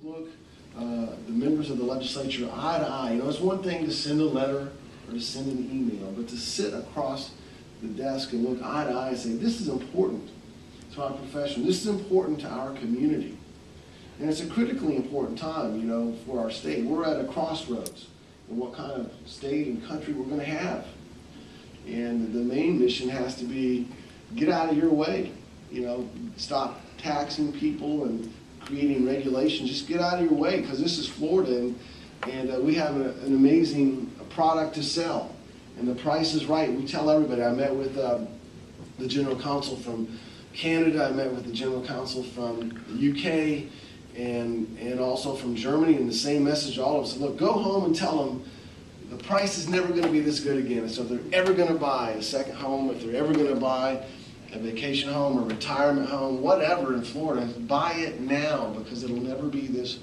look the members of the legislature eye to eye. You know, it's one thing to send a letter or to send an email, but to sit across the desk and look eye to eye and say, this is important to our profession, this is important to our community. And it's a critically important time, you know, for our state. We're at a crossroads in what kind of state and country we're going to have. And the main mission has to be, get out of your way. You know, stop taxing people and creating regulations. Just get out of your way, because this is Florida, and we have an amazing product to sell. And the price is right. We tell everybody. I met with the general counsel from Canada. I met with the general counsel from the UK and also from Germany, and the same message to all of us. Look, go home and tell them the price is never going to be this good again. So if they're ever going to buy a second home, if they're ever going to buy a vacation home or retirement home, whatever in Florida, buy it now, because it'll never be this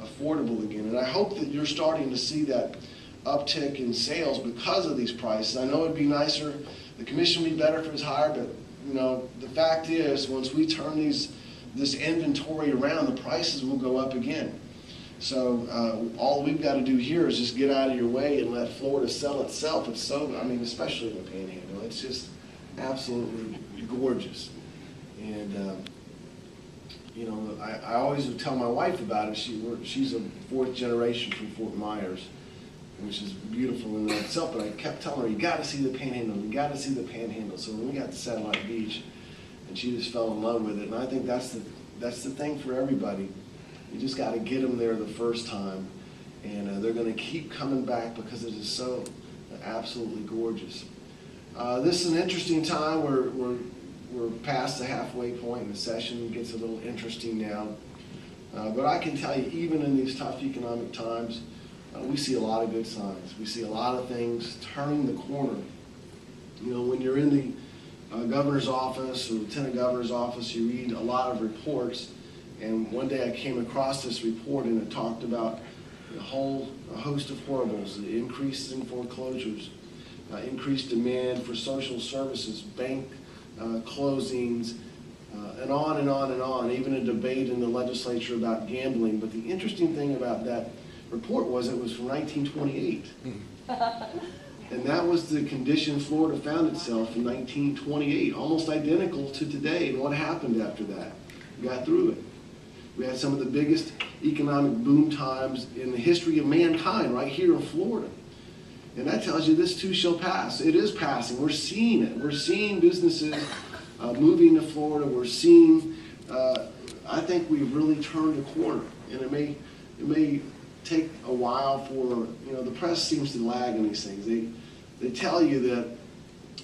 affordable again. And I hope that you're starting to see that uptick in sales because of these prices. I know it'd be nicer, the commission would be better if it was higher, but you know, the fact is, once we turn this inventory around, the prices will go up again. So all we've got to do here is just get out of your way and let Florida sell itself. It's so, I mean, especially in the Panhandle, it's just absolutely gorgeous. And you know, I always would tell my wife about it. She's a fourth generation from Fort Myers, which is beautiful in and of itself, but I kept telling her, you got to see the Panhandle, you got to see the Panhandle. So when we got to Satellite Beach, and she just fell in love with it. And I think that's the thing for everybody. You just got to get them there the first time, and they're going to keep coming back because it is so absolutely gorgeous. This is an interesting time. We're past the halfway point, and the session gets a little interesting now. But I can tell you, even in these tough economic times, we see a lot of good signs. We see a lot of things turning the corner. You know, when you're in the governor's office or lieutenant governor's office, you read a lot of reports. And one day I came across this report, and it talked about a host of horribles, the increases in foreclosures, increased demand for social services, bank closings, and on and on and on, even a debate in the legislature about gambling. But the interesting thing about that report was it was from 1928. And that was the condition Florida found itself in 1928, almost identical to today. And what happened after that? We got through it. We had some of the biggest economic boom times in the history of mankind right here in Florida. And that tells you this too shall pass. It is passing. We're seeing it. We're seeing businesses moving to Florida. We're seeing, I think we've really turned a corner. And it may take a while for, you know, the press seems to lag in these things. They tell you that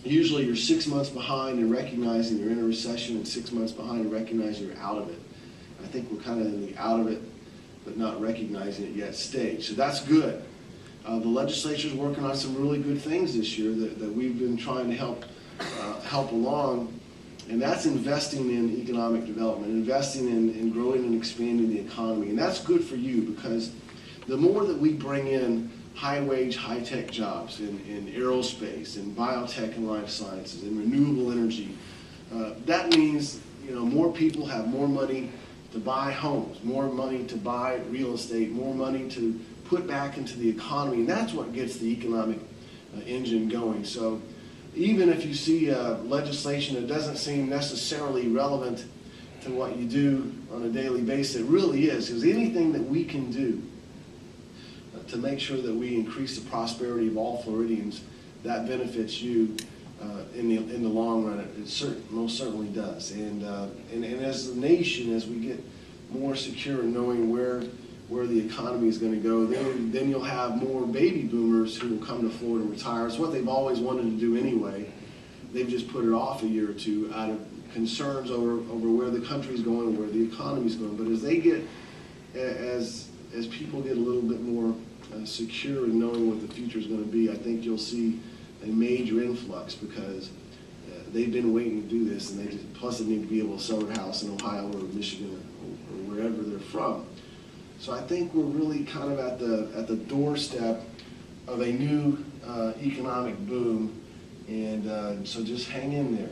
usually you're 6 months behind in recognizing you're in a recession, and 6 months behind in recognizing you're out of it. I think we're kind of in the out of it, but not recognizing it yet stage. So that's good. The legislature's working on some really good things this year that we've been trying to help along, and that's investing in economic development, investing in growing and expanding the economy. And that's good for you, because the more that we bring in high-wage, high-tech jobs in aerospace, in biotech and life sciences, in renewable energy, that means, you know, more people have more money to buy homes, more money to buy real estate, more money to put back into the economy, and that's what gets the economic engine going. So even if you see legislation that doesn't seem necessarily relevant to what you do on a daily basis, it really is, because anything that we can do to make sure that we increase the prosperity of all Floridians, that benefits you in the long run. It most certainly does. And as a nation, as we get more secure in knowing where the economy is going to go, then you'll have more baby boomers who will come to Florida and retire. It's what they've always wanted to do anyway. They've just put it off a year or two out of concerns over where the country's going, where the economy's going. But as they get, as people get a little bit more secure in knowing what the future is going to be, I think you'll see a major influx, because they've been waiting to do this, and plus they need to be able to sell their house in Ohio or Michigan or wherever they're from. So I think we're really kind of at the doorstep of a new economic boom, and so just hang in there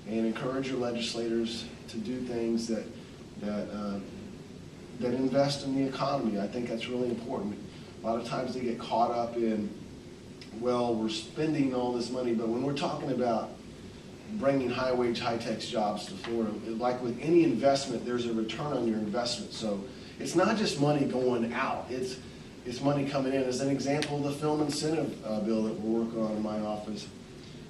and encourage your legislators to do things that that invest in the economy. I think that's really important. A lot of times they get caught up in, well, we're spending all this money, but when we're talking about bringing high-wage, high-tech jobs to Florida, like with any investment, there's a return on your investment. So it's not just money going out, it's money coming in. As an example, the film incentive bill that we're working on in my office,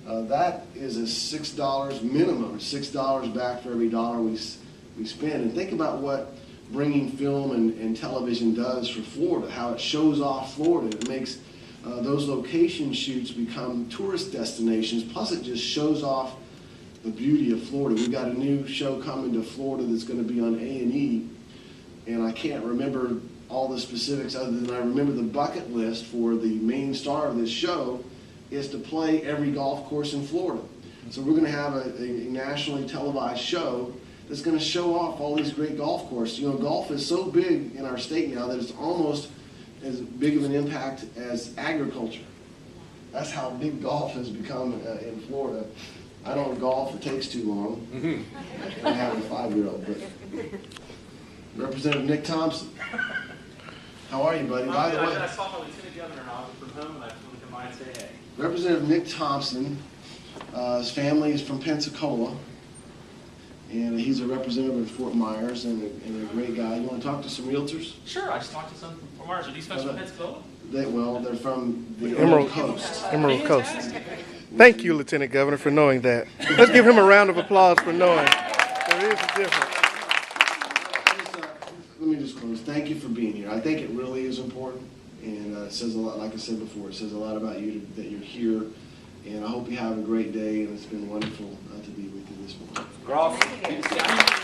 that is a $6 minimum, $6 back for every dollar we spend. And think about what bringing film and television does for Florida, how it shows off Florida. It makes those location shoots become tourist destinations, plus it just shows off the beauty of Florida. We've got a new show coming to Florida that's going to be on A&E, and I can't remember all the specifics other than I remember the bucket list for the main star of this show is to play every golf course in Florida. So we're going to have a nationally televised show that's going to show off all these great golf courses. You know, golf is so big in our state now that it's almost as big of an impact as agriculture. That's how big golf has become in Florida. I don't golf, it takes too long. I have a 5-year-old, but Representative Nick Thompson. How are you, buddy? By the way, I saw my lieutenant governor from home, and I just wanted to come by and say hey. Representative Nick Thompson, his family is from Pensacola, and he's a representative of Fort Myers and a great guy. You want to talk to some realtors? Sure, I just talked to some from Fort Myers. Are these folks from Pensacola? They're from the Emerald Coast. Emerald Coast. Thank you, Lieutenant Governor, for knowing that. Let's give him a round of applause for knowing there is a difference. Let me just close. Thank you for being here. I think it really is important, and it says a lot. Like I said before, it says a lot about you that you're here, and I hope you have a great day. And it's been wonderful to be with you this morning. Thank you.